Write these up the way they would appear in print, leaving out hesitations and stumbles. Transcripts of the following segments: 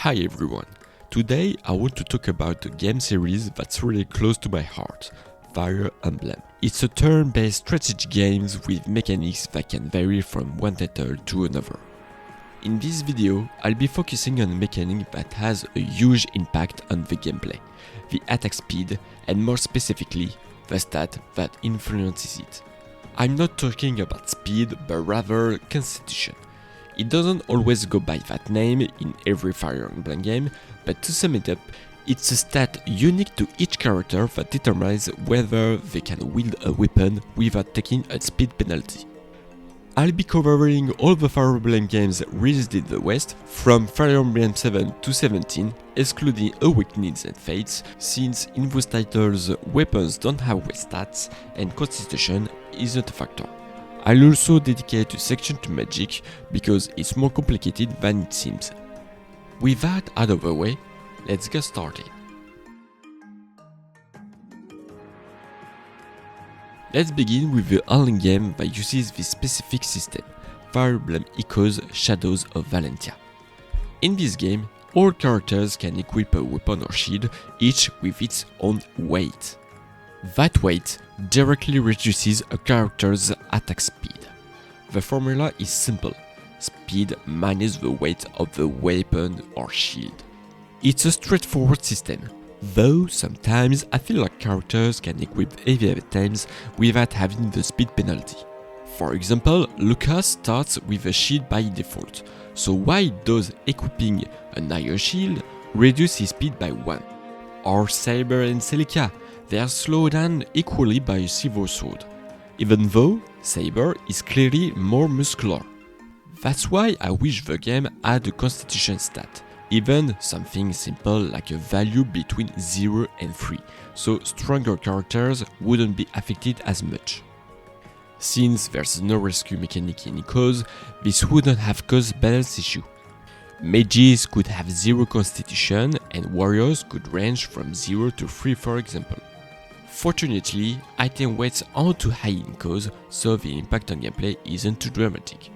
Hi everyone! Today I want to talk about a game series that's really close to my heart, Fire Emblem. It's a turn-based strategy game with mechanics that can vary from one title to another. In this video, I'll be focusing on a mechanic that has a huge impact on the gameplay, the attack speed, and more specifically, the stat that influences it. I'm not talking about speed, but rather constitution. It doesn't always go by that name in every Fire Emblem game, but to sum it up, it's a stat unique to each character that determines whether they can wield a weapon without taking a speed penalty. I'll be covering all the Fire Emblem games released in the West, from Fire Emblem 7 to 17, excluding Awakenings and Fates, since in those titles weapons don't have weight stats and constitution isn't a factor. I'll also dedicate a section to magic because it's more complicated than it seems. With that out of the way, let's get started. Let's begin with the only game that uses this specific system, Fire Emblem Echoes Shadows of Valentia. In this game, all characters can equip a weapon or shield, each with its own weight. That weight directly reduces a character's attack speed. The formula is simple: speed minus the weight of the weapon or shield. It's a straightforward system, though sometimes I feel like characters can equip heavy items without having the speed penalty. For example, Lucas starts with a shield by default, so why does equipping an iron shield reduce his speed by 1? Or Saber and Celica, they are slowed down equally by a silver sword, even though Saber is clearly more muscular. That's why I wish the game had a constitution stat, even something simple like a value between 0 and 3, so stronger characters wouldn't be affected as much. Since there's no rescue mechanic in Echoes, this wouldn't have caused balance issue. Mages could have 0 constitution and warriors could range from 0 to 3 for example. Fortunately, item weights aren't too high in Echoes, so the impact on gameplay isn't too dramatic.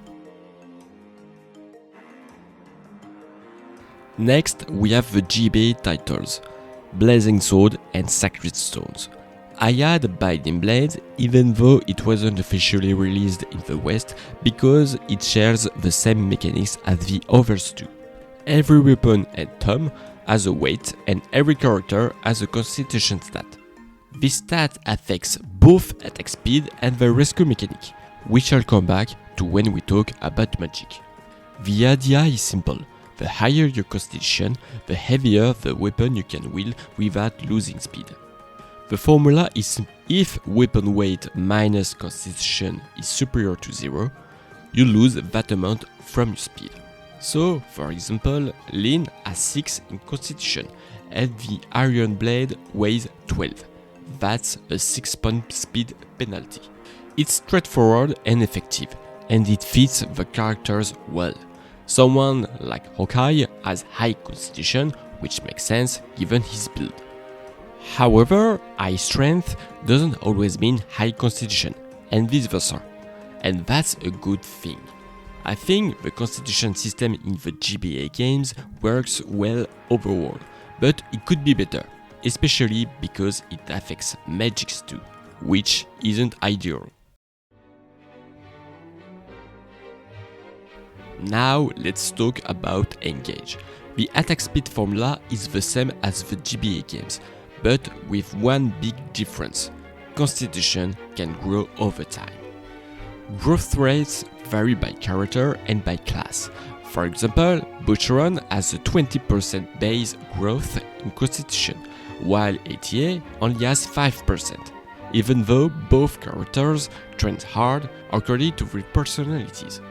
Next, we have the GBA titles, Blazing Sword and Sacred Stones. I had Binding Blade, even though it wasn't officially released in the West, because it shares the same mechanics as the others do. Every weapon and tome has a weight, and every character has a constitution stat. This stat affects both attack speed and the rescue mechanic, which I'll come back to when we talk about magic. The idea is simple: the higher your constitution, the heavier the weapon you can wield without losing speed. The formula is if weapon weight minus constitution is superior to 0, you lose that amount from your speed. So, for example, Lyn has 6 in constitution and the Iron Blade weighs 12. That's a 6-point speed penalty. It's straightforward and effective, and it fits the characters well. Someone like Hawkeye has high constitution, which makes sense given his build. However, high strength doesn't always mean high constitution, and vice versa, and that's a good thing. I think the constitution system in the GBA games works well overall, but it could be better, especially because it affects magics too, which isn't ideal. Now let's talk about Engage. The attack speed formula is the same as the GBA games, but with one big difference: constitution can grow over time. Growth rates vary by character and by class. For example, Butcheron has a 20% base growth in constitution, while ATA only has 5%, even though both characters train hard according to their personalities.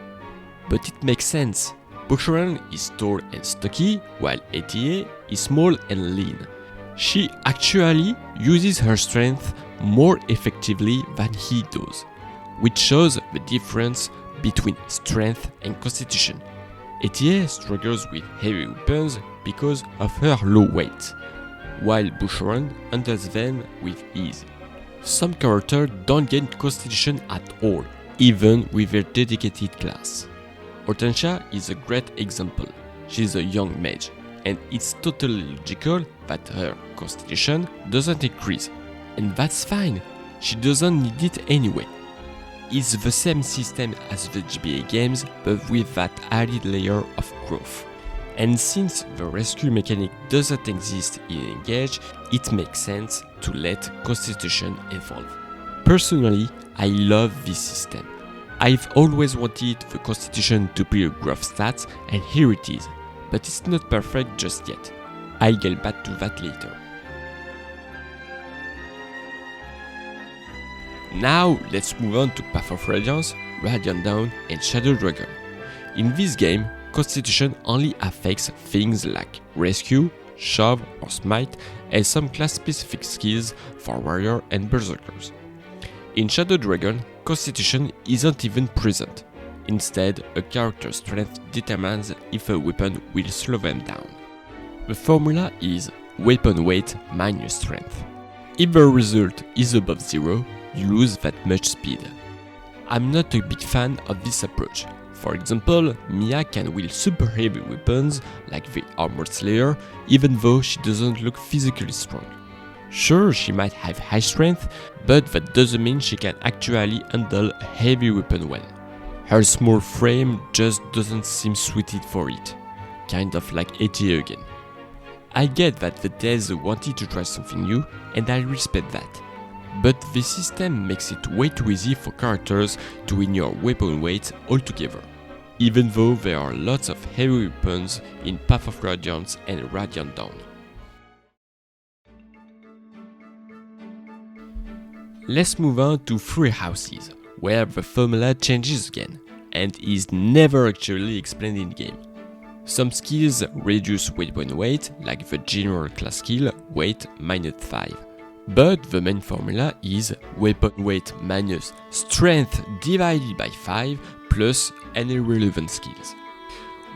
But it makes sense. Butcheron is tall and stocky, while ATA is small and lean. She actually uses her strength more effectively than he does, which shows the difference between strength and constitution. ATA struggles with heavy weapons because of her low weight, while Butcheron handles them with ease. Some characters don't gain constitution at all, even with their dedicated class. Hortensia is a great example. She's a young mage, and it's totally logical that her constitution doesn't increase. And that's fine, she doesn't need it anyway. It's the same system as the GBA games, but with that added layer of growth. And since the rescue mechanic doesn't exist in Engage, it makes sense to let Constitution evolve. Personally, I love this system. I've always wanted the Constitution to be a growth stat, and here it is, but it's not perfect just yet. I'll get back to that later. Now let's move on to Path of Radiance, Radiant Dawn and Shadow Dragon. In this game, Constitution only affects things like Rescue, Shove or Smite and some class-specific skills for Warrior and Berserkers. In Shadow Dragon, Constitution isn't even present. Instead, a character's strength determines if a weapon will slow them down. The formula is weapon weight minus strength. If the result is above 0, you lose that much speed. I'm not a big fan of this approach. For example, Mia can wield super heavy weapons like the Armored Slayer, even though she doesn't look physically strong. Sure, she might have high strength, but that doesn't mean she can actually handle a heavy weapon well. Her small frame just doesn't seem suited for it, kind of like ATA again. I get that the devs wanted to try something new, and I respect that. But the system makes it way too easy for characters to win your weapon weight altogether, even though there are lots of heavy weapons in Path of Radiance and Radiant Dawn. Let's move on to Three Houses, where the formula changes again, and is never actually explained in game. Some skills reduce weapon weight, like the general class skill, weight -5. But the main formula is weapon weight minus strength divided by 5 plus any relevant skills.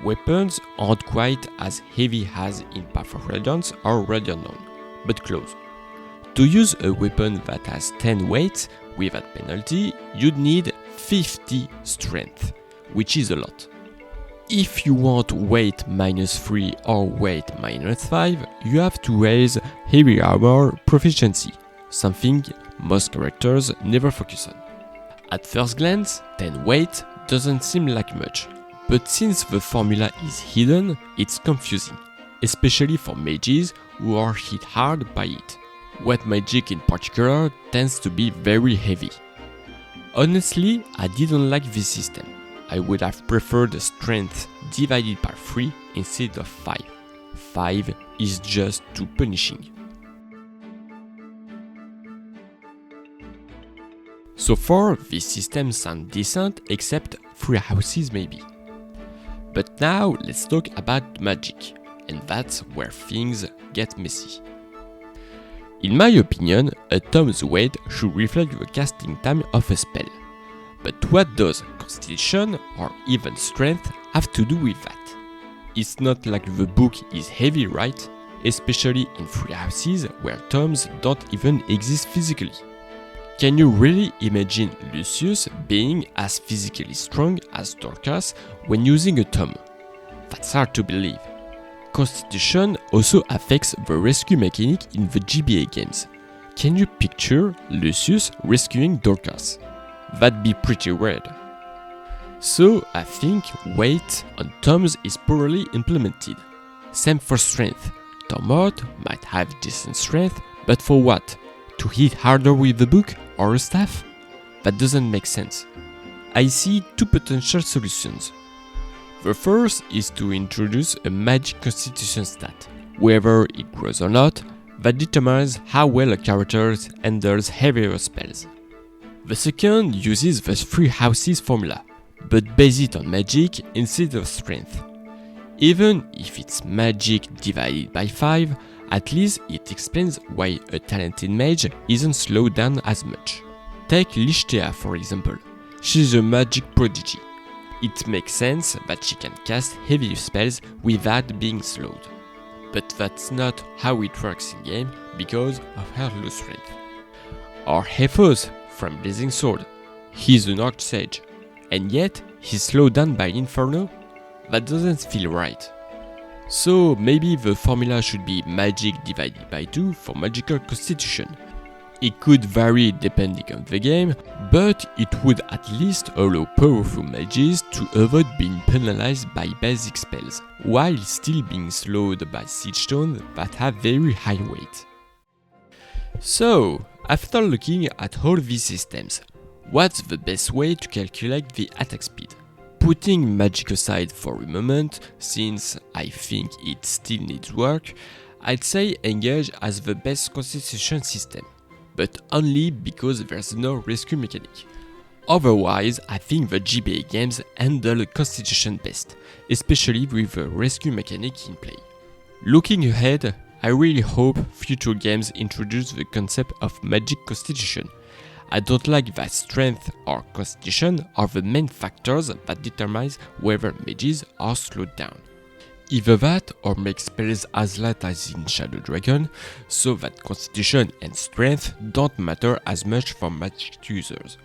Weapons aren't quite as heavy as in Path of Radiance or Radiant Dawn, but close. To use a weapon that has 10 weight without penalty, you'd need 50 strength, which is a lot. If you want weight -3 or weight -5, you have to raise heavy armor proficiency, something most characters never focus on. At first glance, 10 weight doesn't seem like much, but since the formula is hidden, it's confusing, especially for mages who are hit hard by it. Wet magic in particular tends to be very heavy. Honestly, I didn't like this system. I would have preferred strength divided by 3 instead of 5. 5 is just too punishing. So far, this system sounds decent except Three Houses maybe. But now let's talk about magic, and that's where things get messy. In my opinion, a tome's weight should reflect the casting time of a spell. But what does Constitution or even Strength have to do with that? It's not like the book is heavy, right? Especially in Three Houses where tomes don't even exist physically. Can you really imagine Lucius being as physically strong as Dorcas when using a tome? That's hard to believe. Constitution also affects the rescue mechanic in the GBA games. Can you picture Lucius rescuing Dorcas? That'd be pretty weird. So I think weight on tomes is poorly implemented. Same for strength. Tom Art might have decent strength, but for what? To hit harder with the book or a staff? That doesn't make sense. I see two potential solutions. The first is to introduce a magic constitution stat. Whether it grows or not, that determines how well a character handles heavier spells. The second uses the Three Houses formula, but base it on magic instead of strength. Even if it's magic divided by 5, at least it explains why a talented mage isn't slowed down as much. Take Lishtea for example. She's a magic prodigy. It makes sense that she can cast heavy spells without being slowed. But that's not how it works in game because of her low strength. Or Hephaestus from Blazing Sword. He's an archsage, and yet he's slowed down by Inferno? That doesn't feel right. So maybe the formula should be magic divided by 2 for magical constitution. It could vary depending on the game, but it would at least allow powerful mages to avoid being penalized by basic spells, while still being slowed by siege stones that have very high weight. So, after looking at all these systems, what's the best way to calculate the attack speed? Putting magic aside for a moment, since I think it still needs work, I'd say Engage has the best constitution system, but only because there's no rescue mechanic. Otherwise, I think the GBA games handle constitution best, especially with the rescue mechanic in play. Looking ahead, I really hope future games introduce the concept of magic constitution. I don't like that strength or constitution are the main factors that determine whether mages are slowed down. Either that or make spells as light as in Shadow Dragon, so that constitution and strength don't matter as much for magic users.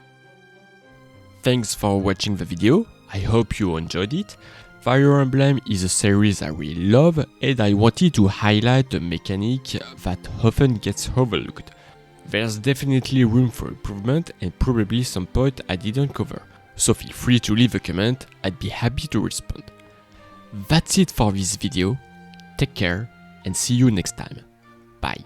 Thanks for watching the video, I hope you enjoyed it. Fire Emblem is a series I really love, and I wanted to highlight a mechanic that often gets overlooked. There's definitely room for improvement and probably some point I didn't cover, so feel free to leave a comment, I'd be happy to respond. That's it for this video, take care and see you next time, bye.